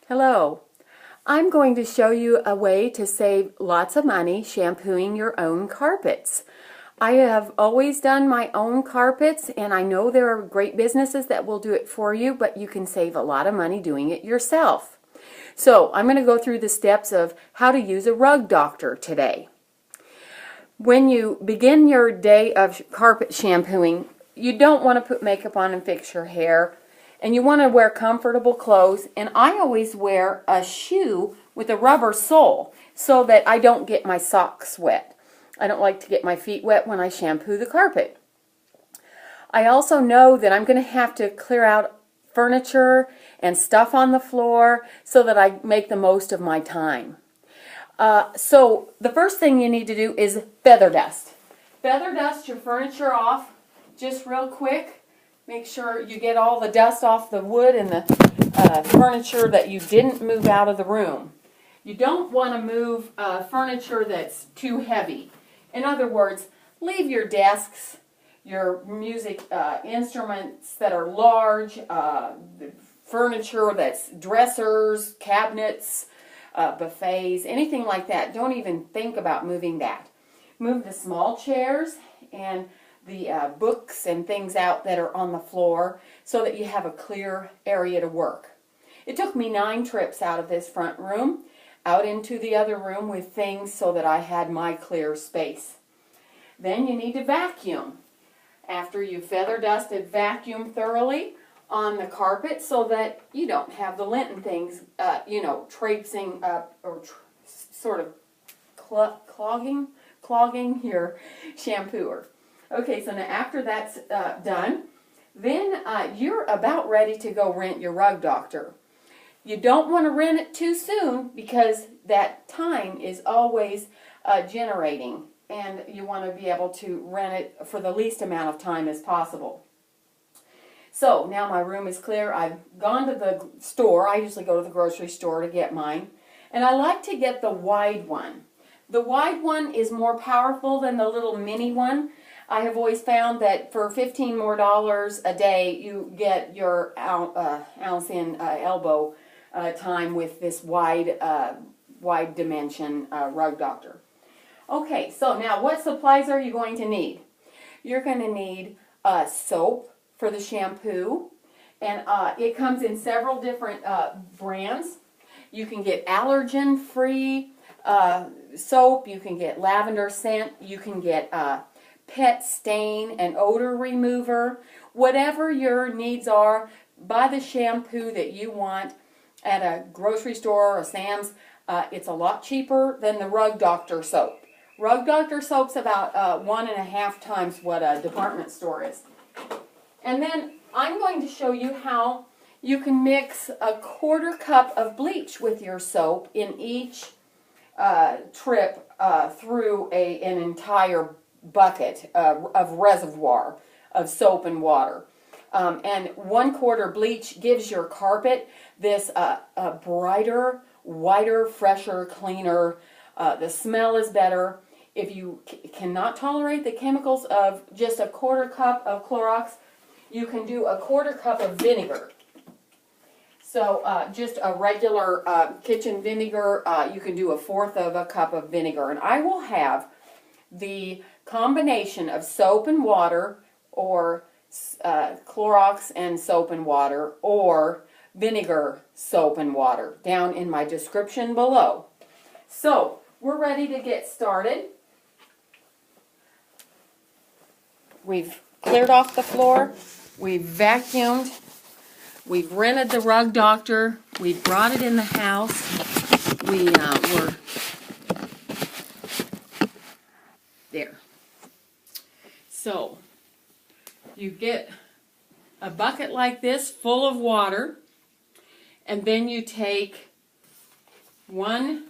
Hello. I'm going to show you a way to save lots of money shampooing your own carpets. I have always done my own carpets, and I know there are great businesses that will do it for you, but you can save a lot of money doing it yourself. So I'm going to go through the steps of how to use a rug doctor today. When you begin your day of carpet shampooing, you don't want to put makeup on and fix your hair. And you want to wear comfortable clothes, and I always wear a shoe with a rubber sole so that I don't get my socks wet. I don't like to get my feet wet when I shampoo the carpet. I also know that I'm going to have to clear out furniture and stuff on the floor so that I make the most of my time. So the first thing you need to do is feather dust. Feather dust your furniture off just real quick. Make sure you get all the dust off the wood and the furniture that you didn't move out of the room. You don't want to move furniture that's too heavy. In other words, leave your desks, your music instruments that are large, furniture that's dressers, cabinets, buffets, anything like that. Don't even think about moving that. Move the small chairs and the books and things out that are on the floor so that you have a clear area to work. It took me 9 trips out of this front room, out into the other room with things so that I had my clear space. Then you need to vacuum. After you feather dusted, vacuum thoroughly on the carpet so that you don't have the lint and things, traipsing up or sort of clogging your shampooer. Okay, so now after that's done, then you're about ready to go rent your rug doctor. You don't want to rent it too soon because that time is always generating, and you want to be able to rent it for the least amount of time as possible. So now my room is clear. I've gone to the store. I usually go to the grocery store to get mine, and I like to get the wide one. The wide one is more powerful than the little mini one. I have always found that for $15 more a day, you get your ounce in elbow time with this wide dimension rug doctor. Okay, so now what supplies are you going to need? You're going to need soap for the shampoo, and it comes in several different brands. You can get allergen-free soap. You can get lavender scent. You can get pet stain and odor remover. Whatever your needs are, buy the shampoo that you want at a grocery store or Sam's. It's a lot cheaper than the Rug Doctor soap. Rug Doctor soap's about 1.5 times what a department store is. And then I'm going to show you how you can mix a 1/4 cup of bleach with your soap in each trip through an entire bucket of reservoir of soap and water. And 1/4 bleach gives your carpet this brighter, whiter, fresher, cleaner. The smell is better. If you cannot tolerate the chemicals of just a 1/4 cup of Clorox, you can do a 1/4 cup of vinegar. So just a regular kitchen vinegar, you can do 1/4 cup of vinegar. And I will have the combination of soap and water, or Clorox and soap and water, or vinegar, soap and water down in my description below. So we're ready to get started. We've cleared off the floor. We've vacuumed. We've rented the Rug Doctor. We've brought it in the house. We were there. So you get a bucket like this full of water, and then you take 1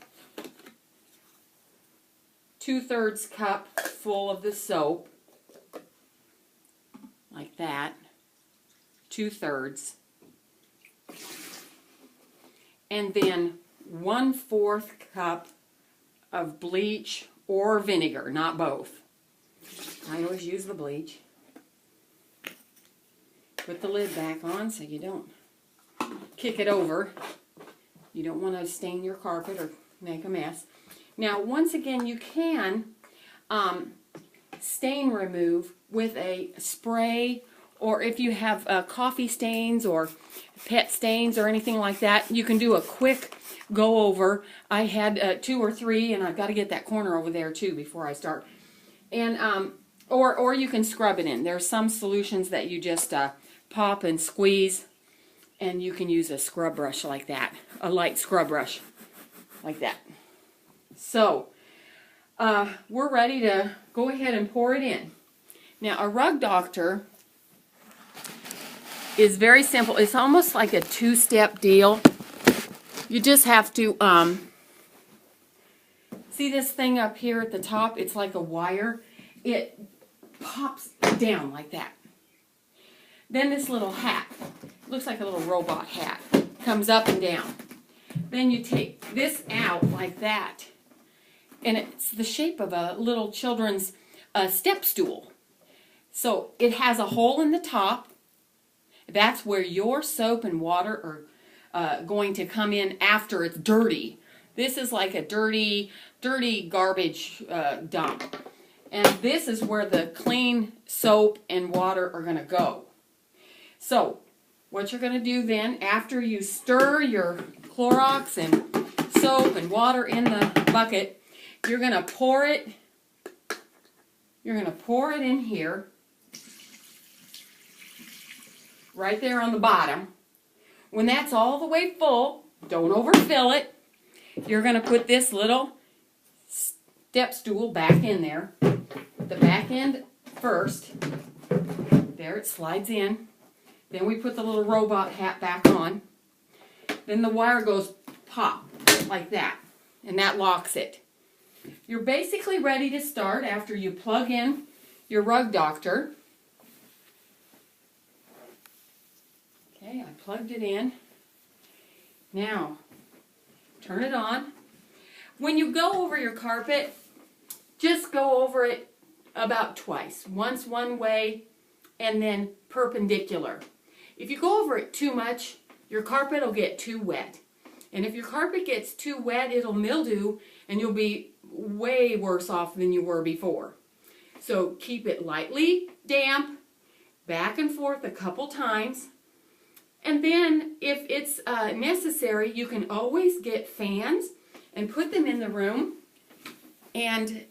2/3 cup full of the soap, like that, 2/3, and then 1/4 cup of bleach or vinegar, not both. I always use the bleach. Put the lid back on so you don't kick it over. You don't want to stain your carpet or make a mess. Now, once again, you can stain remove with a spray, or if you have coffee stains or pet stains or anything like that, you can do a quick go over. I had 2 or 3, and I've got to get that corner over there too before I start. And or you can scrub it in. There's some solutions that you just pop and squeeze, and you can use a scrub brush like that, a light scrub brush like that. So we're ready to go ahead and pour it in. Now, a Rug Doctor is very simple. It's almost like a 2-step deal. You just have to see this thing up here at the top. It's like a wire. It pops down like that. Then this little hat, looks like a little robot hat, comes up and down. Then you take this out like that, and it's the shape of a little children's step stool. So it has a hole in the top. That's where your soap and water are going to come in after it's dirty. This is like a dirty garbage dump. And this is where the clean soap and water are going to go. So what you're going to do then, after you stir your Clorox and soap and water in the bucket, you're going to pour it. You're going to pour it in here, right there on the bottom. When that's all the way full, don't overfill it. You're going to put this little step stool back in there. The back end first. There, it slides in. Then we put the little robot hat back on. Then the wire goes pop like that, and that locks it. You're basically ready to start after you plug in your Rug Doctor. Okay, I plugged it in. Now, turn it on. When you go over your carpet, just go over it about twice. Once one way, and then perpendicular. If you go over it too much, your carpet will get too wet. And if your carpet gets too wet, it'll mildew, and you'll be way worse off than you were before. So keep it lightly damp, back and forth a couple times. And then, if it's necessary, you can always get fans and put them in the room. And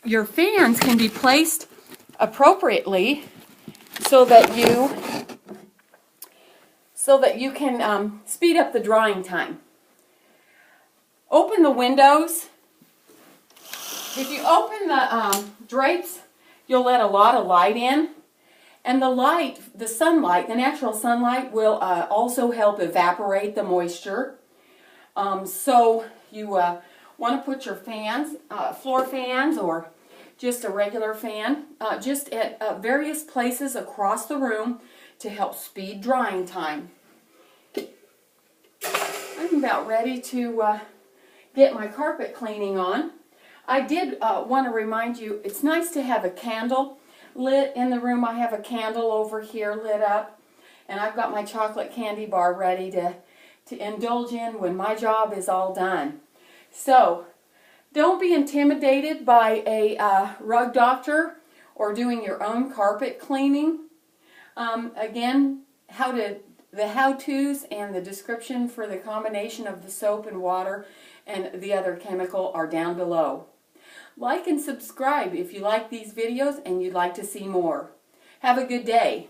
your fans can be placed appropriately so that you can speed up the drying time. Open the windows. If you open the drapes, you'll let a lot of light in. And the sunlight, the natural sunlight, will also help evaporate the moisture. So you want to put your fans, floor fans, or just a regular fan, just at various places across the room to help speed drying time. I'm about ready to get my carpet cleaning on. I did want to remind you, it's nice to have a candle lit in the room. I have a candle over here lit up, and I've got my chocolate candy bar ready to indulge in when my job is all done. So don't be intimidated by a Rug Doctor or doing your own carpet cleaning. Again, the how-tos and the description for the combination of the soap and water and the other chemical are down below. Like and subscribe if you like these videos and you'd like to see more. Have a good day.